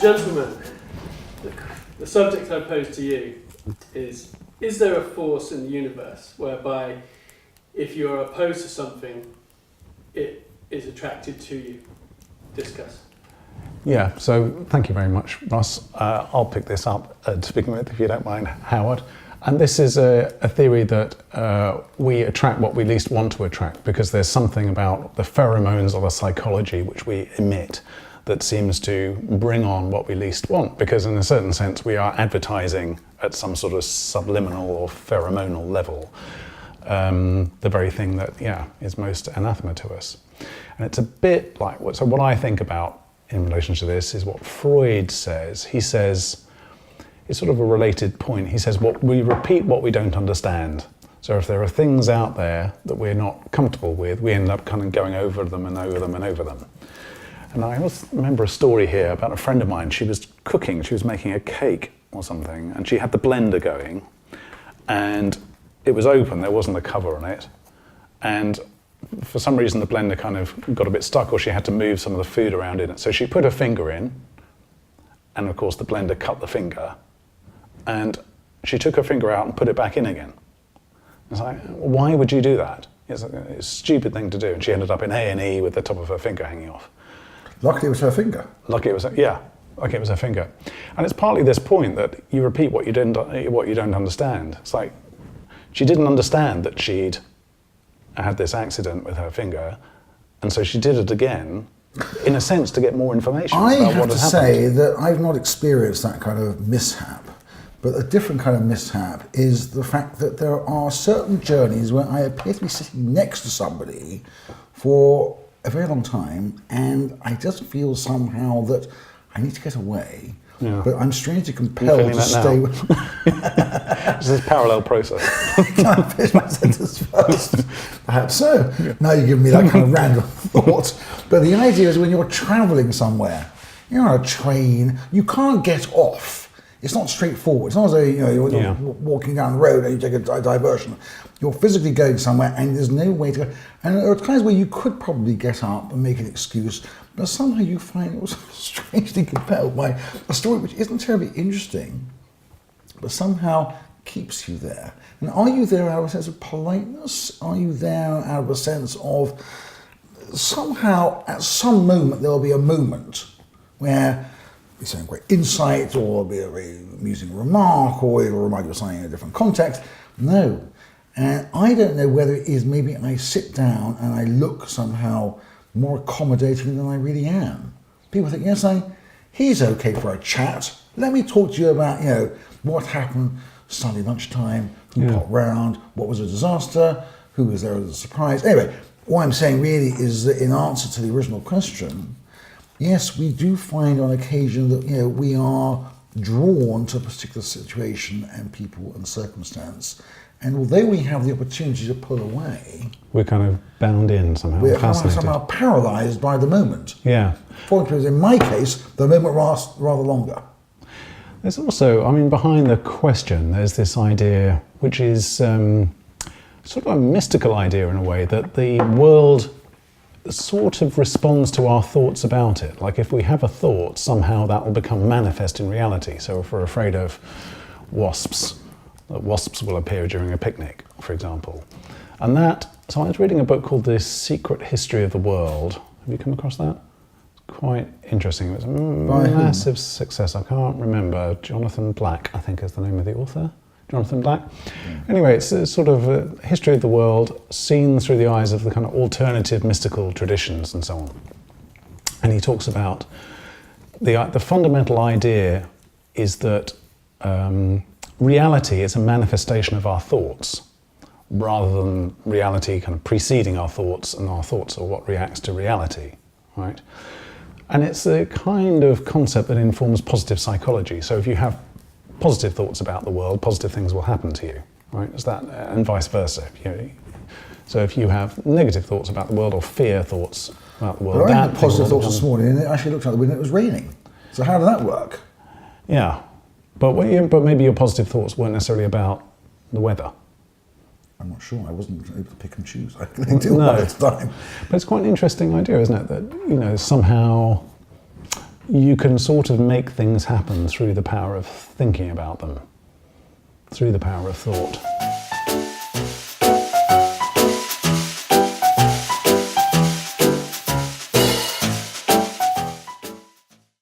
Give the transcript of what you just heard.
gentlemen, the subject I pose to you is there a force in the universe whereby if you're opposed to something, it is attracted to you? Discuss. Yeah, so thank you very much, Ross. I'll pick this up to begin with, if you don't mind, Howard. And this is a theory that we attract what we least want to attract, because there's something about the pheromones or the psychology which we emit that seems to bring on what we least want, because in a certain sense we are advertising at some sort of subliminal or pheromonal level the very thing that, is most anathema to us. And it's a bit like, so what I think about in relation to this is what Freud says. He says, it's sort of a related point. He says, we repeat what we don't understand. So if there are things out there that we're not comfortable with, we end up kind of going over them and over them and over them. And I always remember a story here about a friend of mine. She was cooking, she was making a cake or something, and she had the blender going, and it was open, there wasn't a cover on it. And for some reason the blender kind of got a bit stuck, or she had to move some of the food around in it. So she put her finger in, and of course the blender cut the finger, and she took her finger out and put it back in again. It's like, why would you do that? It's a stupid thing to do. And she ended up in A&E with the top of her finger hanging off. Luckily it was her finger. Lucky it was her finger. And it's partly this point that you repeat what you don't understand. It's like, she didn't understand that she'd had this accident with her finger, and so she did it again, in a sense, to get more information about what had happened. I have to say that I've not experienced that kind of mishap, but a different kind of mishap is the fact that there are certain journeys where I appear to be sitting next to somebody for a very long time, and I just feel somehow that I need to get away, but I'm strangely compelled to stay with. This is a parallel process. Can I finish my sentence first? Perhaps so. Yeah. Now you give me that kind of random thought. But the idea is when you're travelling somewhere, you're on a train, you can't get off. It's not straightforward. It's not as though you're walking down the road and you take a diversion. You're physically going somewhere and there's no way to go. And there are times where you could probably get up and make an excuse, but somehow you find it was strangely compelled by a story which isn't terribly interesting, but somehow keeps you there. And are you there out of a sense of politeness? Are you there out of a sense of somehow at some moment there will be a moment where it's some great insight, or be a very amusing remark, or it will remind you of something in a different context? No. And I don't know whether it is maybe I sit down and I look somehow more accommodating than I really am. People think, yes, he's okay for a chat. Let me talk to you about, what happened Sunday lunchtime, who popped round, what was a disaster, who was there as a surprise. Anyway, what I'm saying really is that in answer to the original question, yes, we do find on occasion that we are drawn to a particular situation and people and circumstance, and although we have the opportunity to pull away, we're kind of bound in somehow. We're somehow paralysed by the moment. Yeah. For instance, in my case, the moment lasts rather longer. There's also, behind the question, there's this idea, which is sort of a mystical idea in a way, that the world sort of responds to our thoughts about it. Like if we have a thought, somehow that will become manifest in reality. So if we're afraid of wasps, wasps will appear during a picnic, for example. And so I was reading a book called The Secret History of the World. Have you come across that? It's quite interesting. It was a massive success. I can't remember. Jonathan Black, I think is the name of the author. Jonathan Black. Anyway, it's a sort of a history of the world seen through the eyes of the kind of alternative mystical traditions and so on. And he talks about the fundamental idea is that reality is a manifestation of our thoughts, rather than reality kind of preceding our thoughts, and our thoughts are what reacts to reality, right? And it's a kind of concept that informs positive psychology. So if you have positive thoughts about the world, positive things will happen to you, right? It's that, and vice versa. So if you have negative thoughts about the world or fear thoughts about the world, well, I had positive thoughts this morning, and it actually looked out the window, it was raining. So how did that work? Yeah, but maybe your positive thoughts weren't necessarily about the weather. I'm not sure. I wasn't able to pick and choose. I couldn't do that at the time. But it's quite an interesting idea, isn't it? That somehow you can sort of make things happen through the power of thinking about them, through the power of thought.